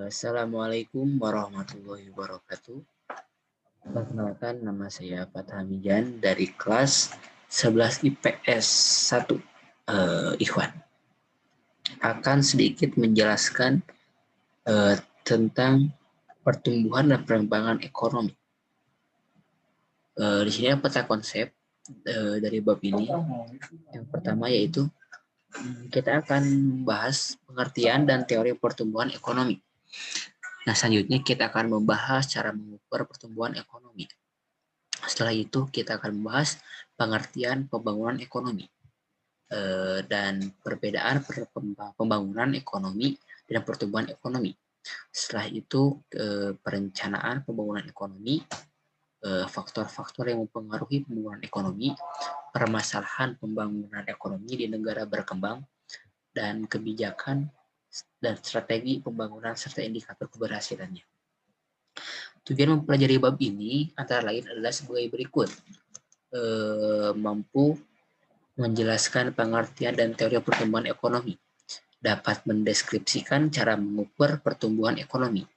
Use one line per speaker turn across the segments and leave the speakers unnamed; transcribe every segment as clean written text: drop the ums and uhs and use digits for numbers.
Assalamualaikum warahmatullahi wabarakatuh. Perkenalkan, nama saya Fathamijan dari kelas 11 IPS 1 Ikhwan. Akan sedikit menjelaskan tentang pertumbuhan dan perkembangan ekonomi. Di sini ada peta konsep dari bab ini. Yang pertama yaitu kita akan membahas pengertian dan teori pertumbuhan ekonomi. Nah, selanjutnya kita akan membahas cara mengukur pertumbuhan ekonomi. Setelah itu kita akan membahas pengertian pembangunan ekonomi dan perbedaan pembangunan ekonomi dan pertumbuhan ekonomi. Setelah itu perencanaan pembangunan ekonomi, faktor-faktor yang mempengaruhi pembangunan ekonomi, permasalahan pembangunan ekonomi di negara berkembang, dan kebijakan dan strategi pembangunan serta indikator keberhasilannya. Tujuan mempelajari bab ini antara lain adalah sebagai berikut. Mampu menjelaskan pengertian dan teori pertumbuhan ekonomi, dapat mendeskripsikan cara mengukur pertumbuhan ekonomi,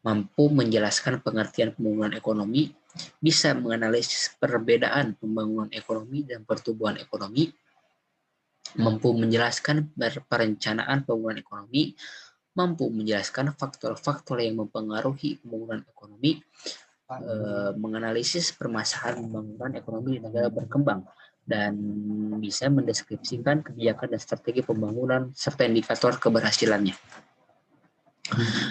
mampu menjelaskan pengertian pembangunan ekonomi, bisa menganalisis perbedaan pembangunan ekonomi dan pertumbuhan ekonomi, mampu menjelaskan perencanaan pembangunan ekonomi, mampu menjelaskan faktor-faktor yang mempengaruhi pembangunan ekonomi, menganalisis permasalahan pembangunan ekonomi di negara berkembang, dan bisa mendeskripsikan kebijakan dan strategi pembangunan serta indikator keberhasilannya.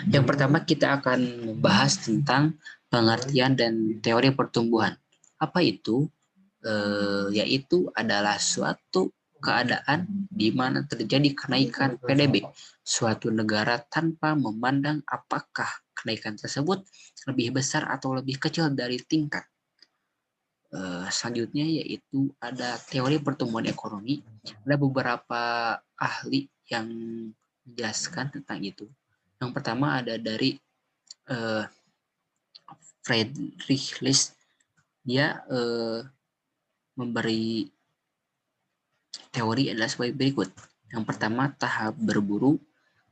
Yang pertama kita akan membahas tentang pengertian dan teori pertumbuhan. Apa itu? Yaitu adalah suatu keadaan di mana terjadi kenaikan PDB suatu negara tanpa memandang apakah kenaikan tersebut lebih besar atau lebih kecil dari tingkat. Selanjutnya yaitu ada teori pertumbuhan ekonomi. Ada beberapa ahli yang menjelaskan tentang itu. Yang pertama ada dari Friedrich List. Dia memberi teori adalah sebagai berikut. Yang pertama tahap berburu,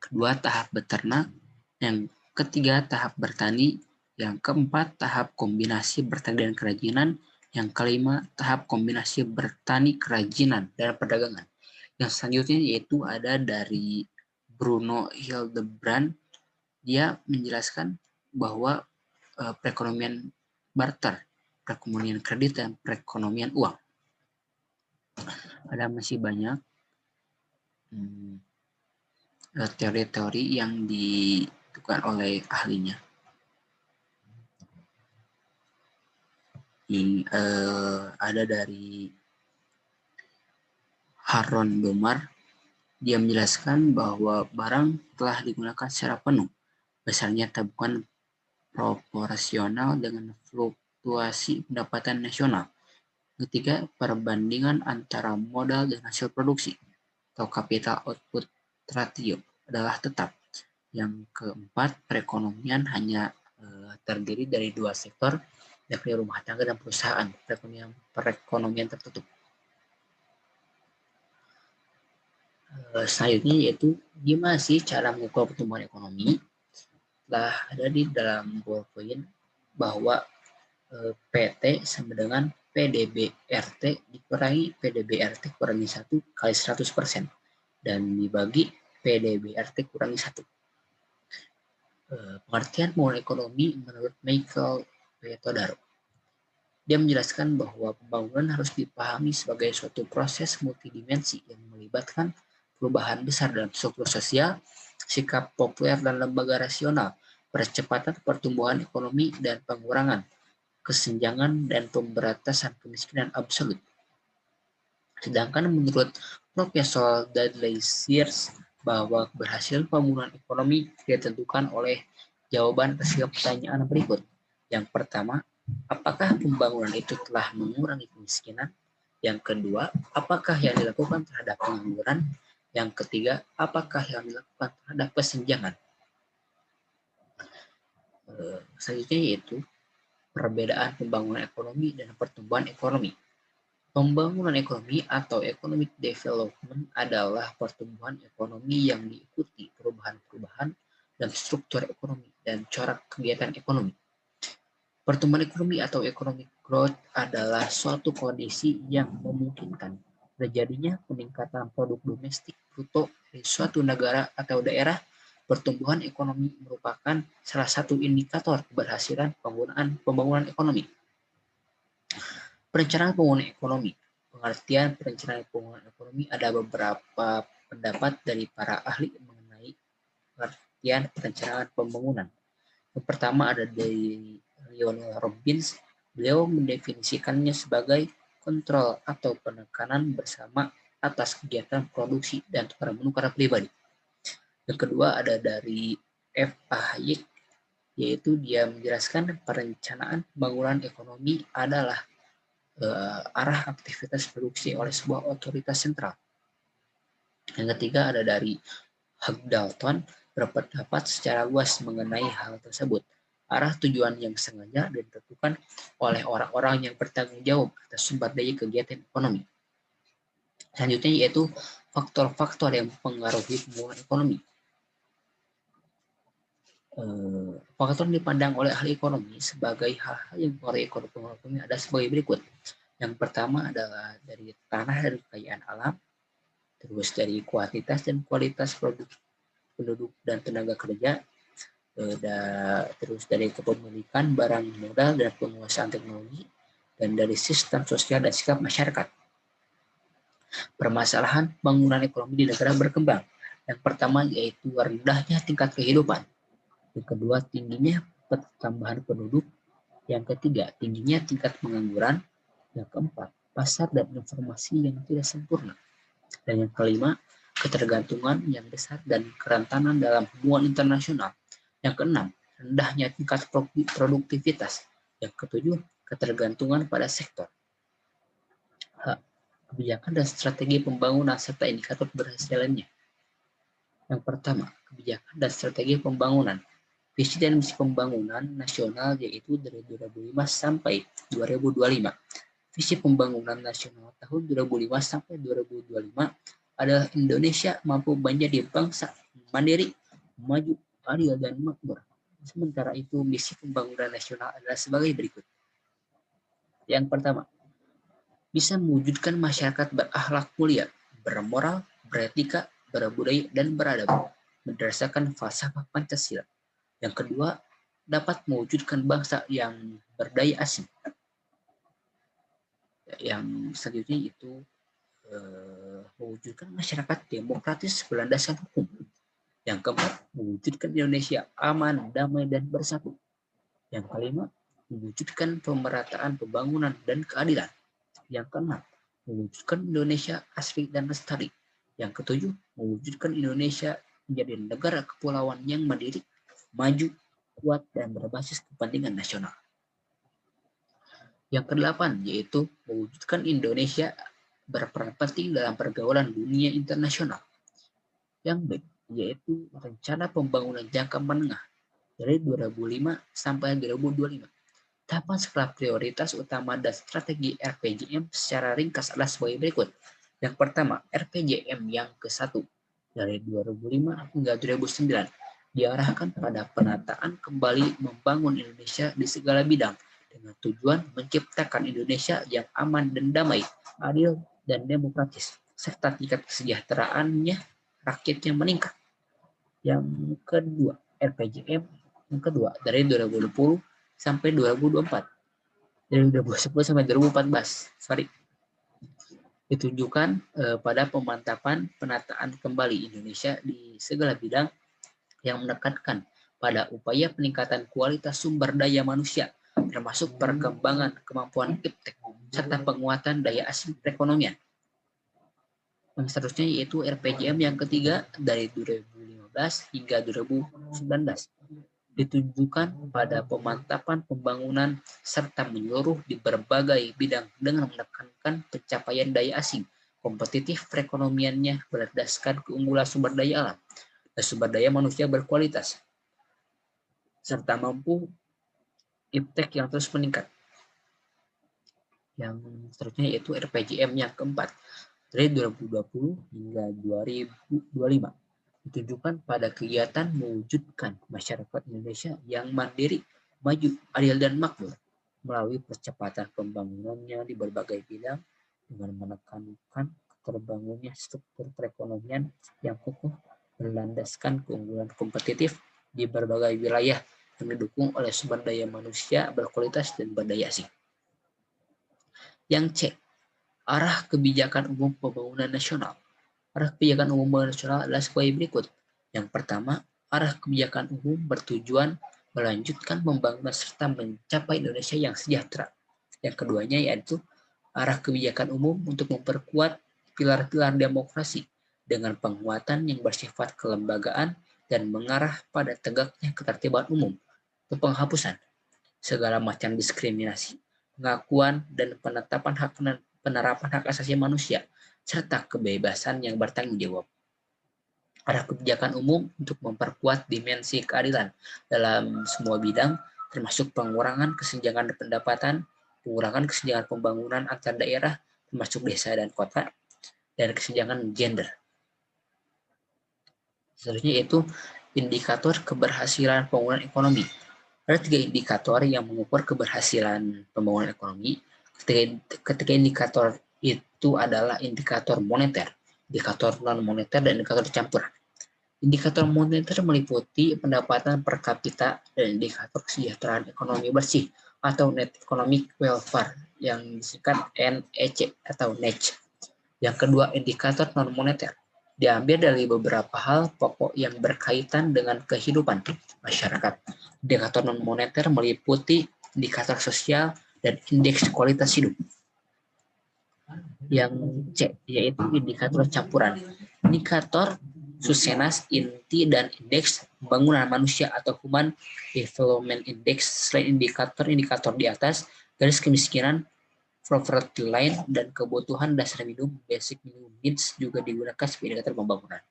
kedua tahap beternak, yang ketiga tahap bertani, yang keempat tahap kombinasi bertani dan kerajinan, yang kelima tahap kombinasi bertani kerajinan dan perdagangan. Yang selanjutnya yaitu ada dari Bruno Hildebrand. Dia menjelaskan bahwa perekonomian barter, perekonomian kredit, dan perekonomian uang. Ada masih banyak teori-teori yang ditentukan oleh ahlinya. Ada dari Haron Domar. Dia menjelaskan bahwa barang telah digunakan secara penuh. Besarnya tabungan proporsional dengan fluktuasi pendapatan nasional. Ketiga, perbandingan antara modal dan hasil produksi atau capital output ratio adalah tetap. Yang keempat, perekonomian hanya terdiri dari dua sektor, yakni rumah tangga dan perusahaan. Perekonomian tertutup. Selanjutnya yaitu gimana sih cara mengukur pertumbuhan ekonomi? Telah ada di dalam PowerPoint bahwa PT sama dengan PDB-RT dikurangi PDB-RT kurangi 1 kali 100% dan dibagi PDB-RT kurangi 1. Pengertian pembangunan ekonomi menurut Michael P. Todaro. Dia menjelaskan bahwa pembangunan harus dipahami sebagai suatu proses multidimensi yang melibatkan perubahan besar dalam struktur sosial, sikap populer dan lembaga rasional, percepatan pertumbuhan ekonomi dan pengurangan kesenjangan dan pemberantasan kemiskinan absolut. Sedangkan menurut Profesor Dudley Sears bahwa keberhasilan pembangunan ekonomi ditentukan oleh jawaban ke pertanyaan berikut. Yang pertama, apakah pembangunan itu telah mengurangi kemiskinan? Yang kedua, apakah yang dilakukan terhadap pengangguran? Yang ketiga, apakah yang dilakukan terhadap kesenjangan? Selanjutnya yaitu perbedaan pembangunan ekonomi dan pertumbuhan ekonomi. Pembangunan ekonomi atau economic development adalah pertumbuhan ekonomi yang diikuti perubahan-perubahan dalam struktur ekonomi dan corak kegiatan ekonomi. Pertumbuhan ekonomi atau economic growth adalah suatu kondisi yang memungkinkan terjadinya peningkatan produk domestik bruto di suatu negara atau daerah. Pertumbuhan ekonomi merupakan salah satu indikator keberhasilan pembangunan ekonomi. Perencanaan pembangunan ekonomi. Pengertian perencanaan pembangunan ekonomi, ada beberapa pendapat dari para ahli mengenai pengertian perencanaan pembangunan. Yang pertama ada dari Lionel Robbins. Beliau mendefinisikannya sebagai kontrol atau penekanan bersama atas kegiatan produksi dan tukar menukar pribadi. Yang kedua ada dari F.A. Hayek, yaitu dia menjelaskan perencanaan pembangunan ekonomi adalah arah aktivitas produksi oleh sebuah otoritas sentral. Yang ketiga ada dari Hugh Dalton, berpendapat secara luas mengenai hal tersebut. Arah tujuan yang sengaja ditentukan oleh orang-orang yang bertanggung jawab atas sumber daya kegiatan ekonomi. Selanjutnya yaitu faktor-faktor yang mempengaruhi pembangunan ekonomi. Faktor yang dipandang oleh ahli ekonomi sebagai hal-hal yang mempengaruhi ekonomi ada sebagai berikut. Yang pertama adalah dari tanah dan kekayaan alam, terus dari kuantitas dan kualitas produk penduduk dan tenaga kerja, terus dari kepemilikan barang modal dan penguasaan teknologi, dan dari sistem sosial dan sikap masyarakat. Permasalahan pembangunan ekonomi di negara berkembang. Yang pertama yaitu rendahnya tingkat kehidupan. Yang kedua, tingginya pertambahan penduduk. Yang ketiga, tingginya tingkat pengangguran. Yang keempat, pasar dan informasi yang tidak sempurna. Dan yang kelima, ketergantungan yang besar dan kerentanan dalam hubungan internasional. Yang keenam, rendahnya tingkat produktivitas. Yang ketujuh, ketergantungan pada sektor. Kebijakan dan strategi pembangunan serta indikator keberhasilannya. Yang pertama, kebijakan dan strategi pembangunan. Visi dan misi pembangunan nasional yaitu dari 2005 sampai 2025. Visi pembangunan nasional tahun 2005 sampai 2025 adalah Indonesia mampu menjadi bangsa mandiri, maju, adil, dan makmur. Sementara itu, misi pembangunan nasional adalah sebagai berikut. Yang pertama, bisa mewujudkan masyarakat berakhlak mulia, bermoral, beretika, berbudaya, dan beradab, berdasarkan falsafah Pancasila. Yang kedua, dapat mewujudkan bangsa yang berdaya asing. Yang selanjutnya itu mewujudkan masyarakat demokratis berlandaskan hukum. Yang keempat, mewujudkan Indonesia aman, damai, dan bersatu. Yang kelima, mewujudkan pemerataan pembangunan dan keadilan. Yang keenam, mewujudkan Indonesia asli dan lestari. Yang ketujuh, mewujudkan Indonesia menjadi negara kepulauan yang mandiri, maju, kuat, dan berbasis kepentingan nasional. Yang kedelapan, yaitu mewujudkan Indonesia berperan penting dalam pergaulan dunia internasional. Yang B, yaitu rencana pembangunan jangka menengah dari 2005 sampai 2025. Tahapan skala prioritas utama dan strategi RPJM secara ringkas adalah sebagai berikut. Yang pertama, RPJM yang ke-1 dari 2005 hingga 2009 diarahkan pada penataan kembali membangun Indonesia di segala bidang dengan tujuan menciptakan Indonesia yang aman dan damai, adil dan demokratis, serta tingkat kesejahteraannya rakyatnya meningkat. Yang kedua, RPJM yang kedua dari 2020 sampai 2024. Dari 2010 sampai 2014. Ditunjukkan pada pemantapan penataan kembali Indonesia di segala bidang yang menekankan pada upaya peningkatan kualitas sumber daya manusia, termasuk perkembangan kemampuan iptek, serta penguatan daya asing perekonomian. Yang seterusnya yaitu RPJM yang ketiga dari 2015 hingga 2019. Ditunjukkan pada pemantapan pembangunan serta menyeluruh di berbagai bidang dengan menekankan pencapaian daya asing, kompetitif perekonomiannya berdasarkan keunggulan sumber daya alam, dan sumber daya manusia berkualitas, serta mampu iptek yang terus meningkat. Yang seterusnya yaitu RPJM yang keempat dari 2020 hingga 2025 ditujukan pada kegiatan mewujudkan masyarakat Indonesia yang mandiri, maju, adil, dan makmur melalui percepatan pembangunannya di berbagai bidang dengan menekankan terbangunnya struktur perekonomian yang kokoh berlandaskan keunggulan kompetitif di berbagai wilayah yang didukung oleh sumber daya manusia berkualitas dan berdaya asing. Yang C, arah kebijakan umum pembangunan nasional. Arah kebijakan umum pembangunan nasional adalah sebagai berikut. Yang pertama, arah kebijakan umum bertujuan melanjutkan pembangunan serta mencapai Indonesia yang sejahtera. Yang keduanya yaitu arah kebijakan umum untuk memperkuat pilar-pilar demokrasi dengan penguatan yang bersifat kelembagaan dan mengarah pada tegaknya ketertiban umum atau penghapusan segala macam diskriminasi, pengakuan dan penerapan hak asasi manusia serta kebebasan yang bertanggung jawab. Arah kebijakan umum untuk memperkuat dimensi keadilan dalam semua bidang, termasuk pengurangan kesenjangan pendapatan, pengurangan kesenjangan pembangunan antar daerah, termasuk desa dan kota, dan kesenjangan gender. Seterusnya yaitu indikator keberhasilan pembangunan ekonomi. Ada 3 indikator yang mengukur keberhasilan pembangunan ekonomi. Ketika indikator itu adalah indikator moneter, indikator non-moneter, dan indikator campuran. Indikator moneter meliputi pendapatan per kapita dan indikator kesejahteraan ekonomi bersih atau net economic welfare yang disingkat NEC atau NEC. Yang kedua, indikator non-moneter diambil dari beberapa hal pokok yang berkaitan dengan kehidupan masyarakat. Indikator non-moneter meliputi indikator sosial dan indeks kualitas hidup. Yang C, yaitu indikator campuran. Indikator Susenas, Inti, dan Indeks Pembangunan Manusia atau Human Development Index. Selain indikator-indikator di atas, garis kemiskinan, poverty line, dan kebutuhan dasar minimum basic minimum needs juga digunakan sebagai indikator pembangunan.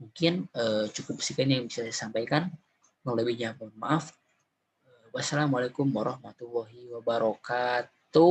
Mungkin cukup sekian yang bisa saya sampaikan. Lebihnya mohon maaf. Wassalamualaikum warahmatullahi wabarakatuh.